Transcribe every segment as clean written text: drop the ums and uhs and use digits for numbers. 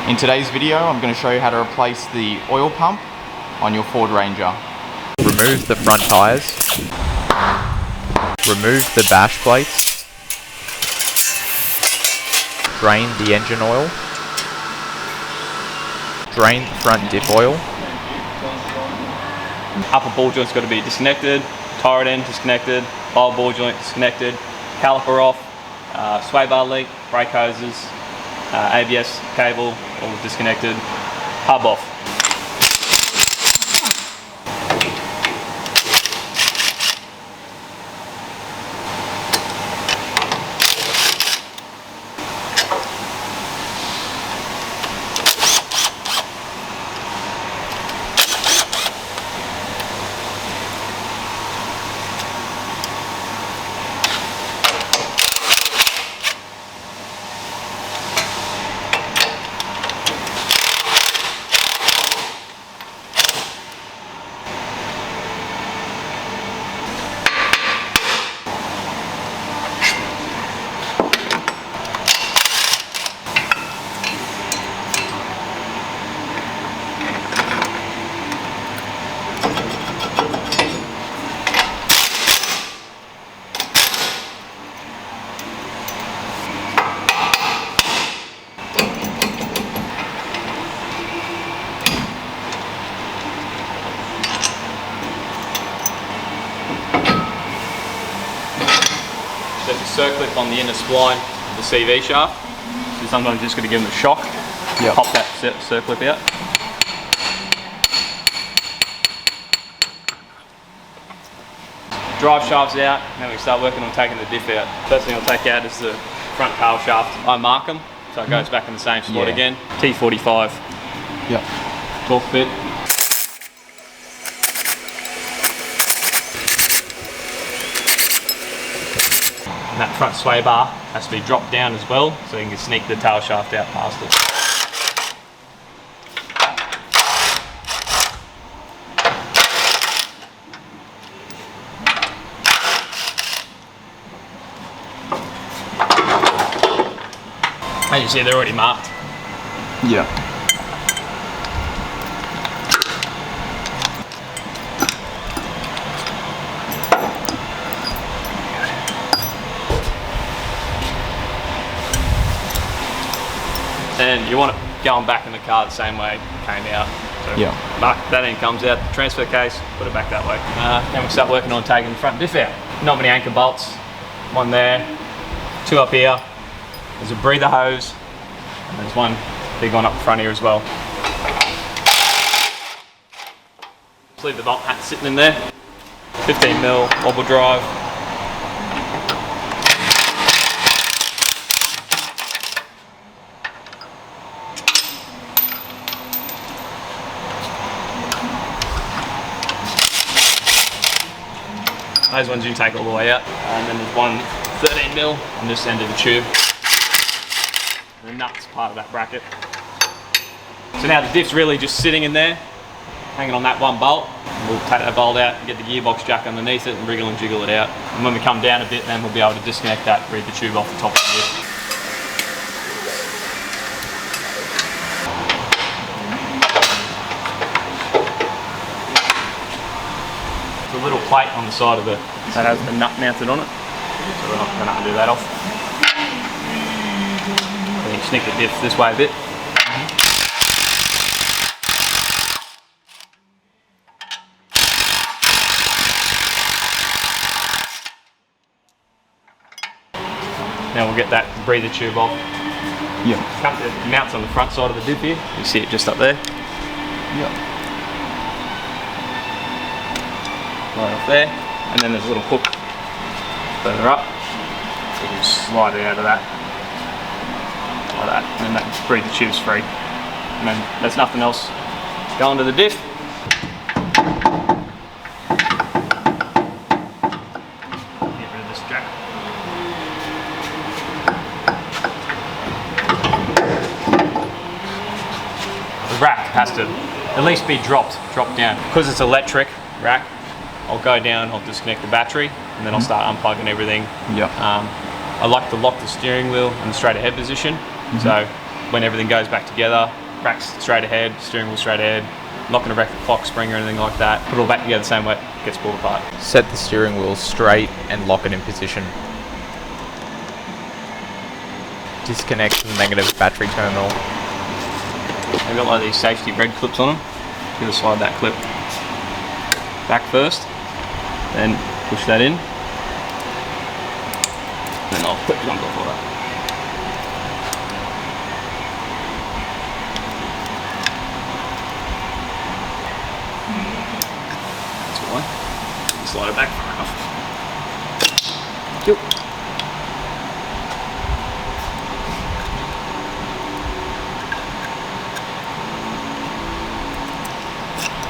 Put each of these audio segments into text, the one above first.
In today's video, I'm going to show you how to replace the oil pump on your Ford Ranger. Remove the front tyres. Remove the bash plates. Drain the engine oil. Drain the front diff oil. Upper ball joint's got to be disconnected, tire end disconnected, lower ball joint disconnected, caliper off, sway bar leak, brake hoses, ABS cable all disconnected, hub off. There's a circlip on the inner spline of the CV shaft, so sometimes you're just going to give them a shock. Yep. Pop that circlip out. Drive shaft's out, then we start working on taking the diff out. First thing I'll take out is the front tail shaft. I mark them, so it goes back in the same slot again. T45. Yep. Torque bit. And that front sway bar has to be dropped down as well, so you can sneak the tail shaft out past it. As you see, they're already marked. Yeah. And you want it going back in the car the same way it came out. So mark that end comes out, the transfer case, put it back that way. Then we start working on taking the front diff out. Not many anchor bolts, one there, two up here. There's a breather hose, and there's one big one up front here as well. Just leave the bolt hat sitting in there. 15mm wobble drive. Those ones you can take all the way out. And then there's one 13mm on this end of the tube. The nut's part of that bracket. So now the diff's really just sitting in there, hanging on that one bolt. We'll take that bolt out and get the gearbox jack underneath it and wriggle and jiggle it out. And when we come down a bit, then we'll be able to disconnect that, read the tube off the top of the diff. A little plate on the side of it that has the nut mounted on it, so we're not going to undo that off. Then you sneak the diff this way a bit. Now we'll get that breather tube off. Yeah. It mounts on the front side of the diff here. You see it just up there. Yeah. Right off there, and then there's a little hook further up, so you can slide it out of that, like that, and then that breather tube's free. And then there's nothing else going to the diff. Get rid of this jack. The rack has to at least be dropped down. Because it's electric rack, I'll go down, I'll disconnect the battery, and then I'll start unplugging everything. Yeah. I like to lock the steering wheel in the straight ahead position. So when everything goes back together. Rack's straight ahead, steering wheel straight ahead. Not going to wreck the clock spring or anything like that. Put it all back together the same way, it gets pulled apart. Set the steering wheel straight and lock it in position. Disconnect the negative battery terminal. They've got like these safety red clips on them. You're going to slide that clip back first, then push that in. Then I'll clip jump off all that. That's fine. Slide it back far enough. Yep.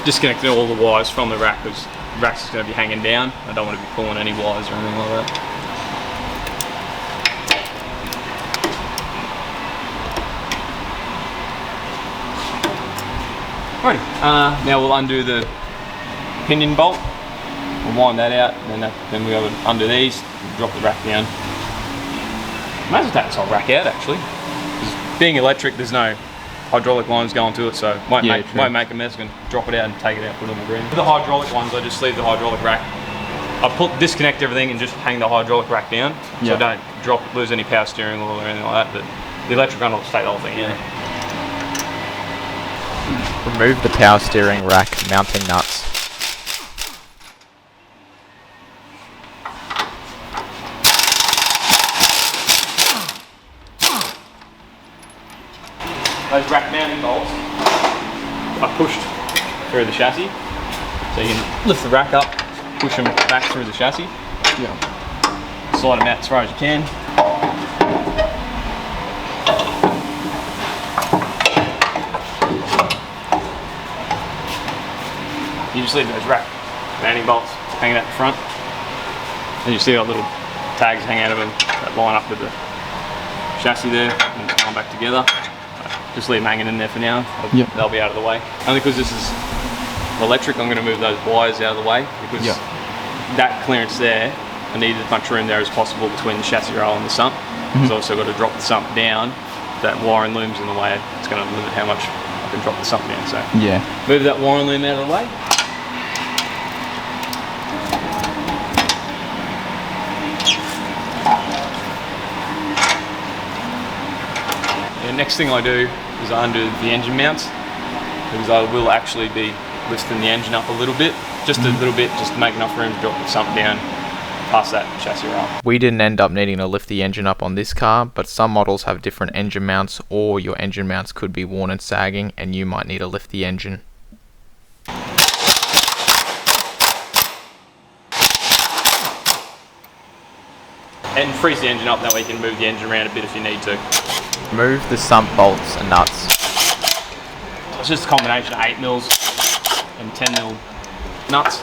Disconnecting all the wires from the rack because the rack's just going to be hanging down. I don't want to be pulling any wires or anything like that. Alrighty, now we'll undo the pinion bolt. We'll wind that out, and then we'll undo these, drop the rack down. May as well take this whole rack out actually. 'Cause being electric, there's no hydraulic lines going to it, so won't make a mess. I'm going to drop it out and take it out, put it on the ground. For the hydraulic ones, I just leave the hydraulic rack. I disconnect everything and just hang the hydraulic rack down, so I don't lose any power steering wheel or anything like that. But the electric one will take the whole thing out. Remove the power steering rack mounting nuts. Those rack mounting bolts, I pushed through the chassis, so you can lift the rack up, push them back through the chassis. Yeah. Slide them out as far as you can. You just leave those rack mounting bolts hanging out the front, and you see our little tags hang out of them that line up with the chassis there, and just come back together. Just leave them hanging in there for now. They'll be out of the way. Only because this is electric, I'm going to move those wires out of the way because that clearance there, I need as much room there as possible between the chassis rail and the sump. I've also got to drop the sump down. That wiring loom's in the way. It's going to limit how much I can drop the sump down. So move that wiring loom out of the way. Next thing I do is I undo the engine mounts because I will actually be lifting the engine up a little bit, just a little bit, just to make enough room to drop the sump down past that chassis rail. We didn't end up needing to lift the engine up on this car, but some models have different engine mounts, or your engine mounts could be worn and sagging and you might need to lift the engine. And freeze the engine up, that way you can move the engine around a bit if you need to. Remove the sump bolts and nuts. It's just a combination of 8mm and 10mm nuts.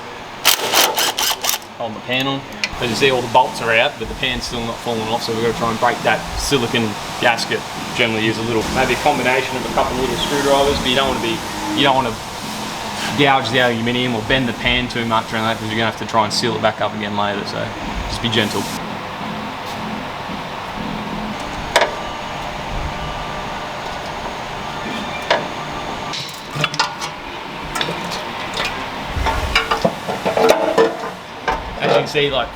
Hold the pan on. As you see, all the bolts are out, but the pan's still not falling off, so we've got to try and break that silicon gasket. Generally use maybe a combination of a couple of little screwdrivers, but you don't want to gouge the aluminium or bend the pan too much or anything, because you're going to have to try and seal it back up again later, so just be gentle. See, like,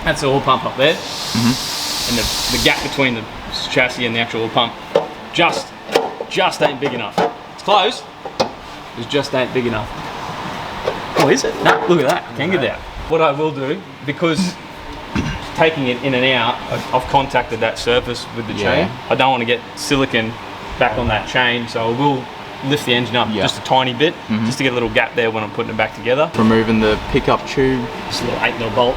that's the oil pump up there, and the gap between the chassis and the actual oil pump just ain't big enough. It's close, it just ain't big enough. Oh, is it? No, look at that, I can get that. What I will do, because taking it in and out, I've contacted that surface with the chain. I don't want to get silicon back on that chain, so I will lift the engine up just a tiny bit, just to get a little gap there when I'm putting it back together. Removing the pickup tube. Just a little 8mm bolt.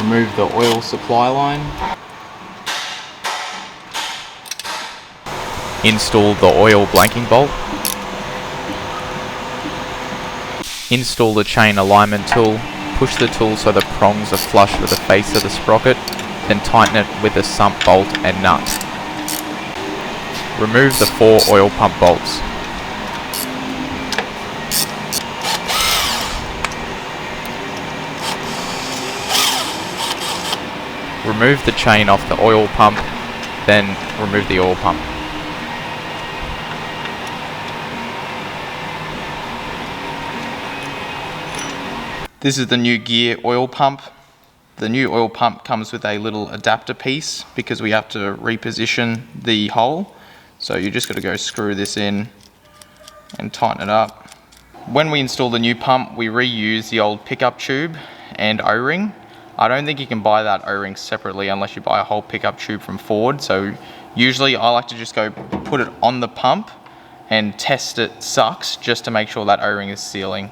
Remove the oil supply line. Install the oil blanking bolt. Install the chain alignment tool. Push the tool so the prongs are flush with the face of the sprocket, then tighten it with a sump bolt and nut. Remove the 4 oil pump bolts. Remove the chain off the oil pump, then remove the oil pump. This is the new gear oil pump. The new oil pump comes with a little adapter piece because we have to reposition the hole. So you just got to go screw this in and tighten it up. When we install the new pump, we reuse the old pickup tube and O-ring. I don't think you can buy that O-ring separately unless you buy a whole pickup tube from Ford. So usually I like to just go put it on the pump and test it sucks just to make sure that O-ring is sealing.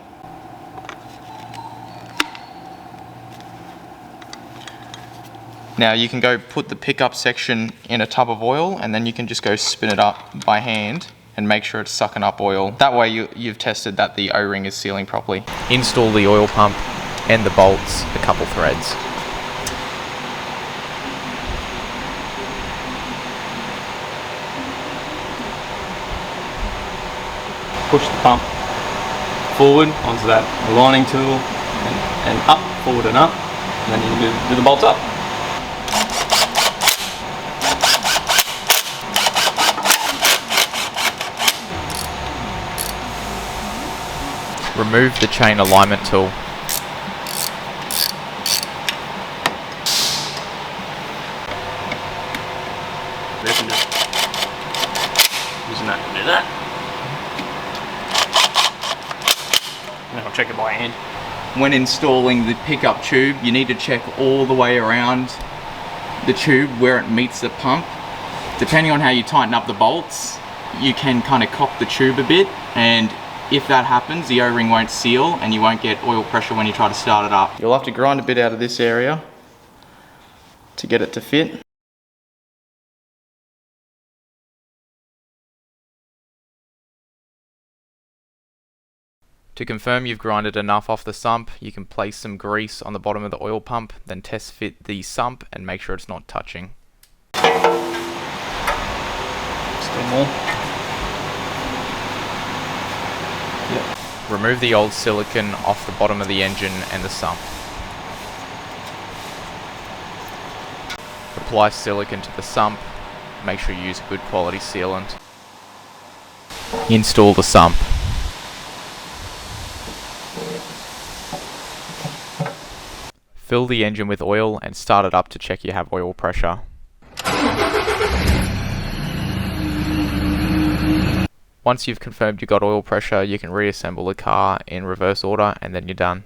Now you can go put the pickup section in a tub of oil and then you can just go spin it up by hand and make sure it's sucking up oil. That way you've tested that the O-ring is sealing properly. Install the oil pump and the bolts a couple threads. Push the pump forward onto that aligning tool and up, forward and up, and then you do the bolts up. Remove the chain alignment tool. This and just using that to do that. And then I'll check it by hand. When installing the pickup tube, you need to check all the way around the tube where it meets the pump. Depending on how you tighten up the bolts, you can kind of cock the tube a bit, and if that happens, the O-ring won't seal and you won't get oil pressure when you try to start it up. You'll have to grind a bit out of this area to get it to fit. To confirm you've grinded enough off the sump, you can place some grease on the bottom of the oil pump, then test fit the sump and make sure it's not touching. Still more. Yep. Remove the old silicone off the bottom of the engine and the sump. Apply silicone to the sump. Make sure you use a good quality sealant. Install the sump. Fill the engine with oil and start it up to check you have oil pressure. Once you've confirmed you got oil pressure, you can reassemble the car in reverse order and then you're done.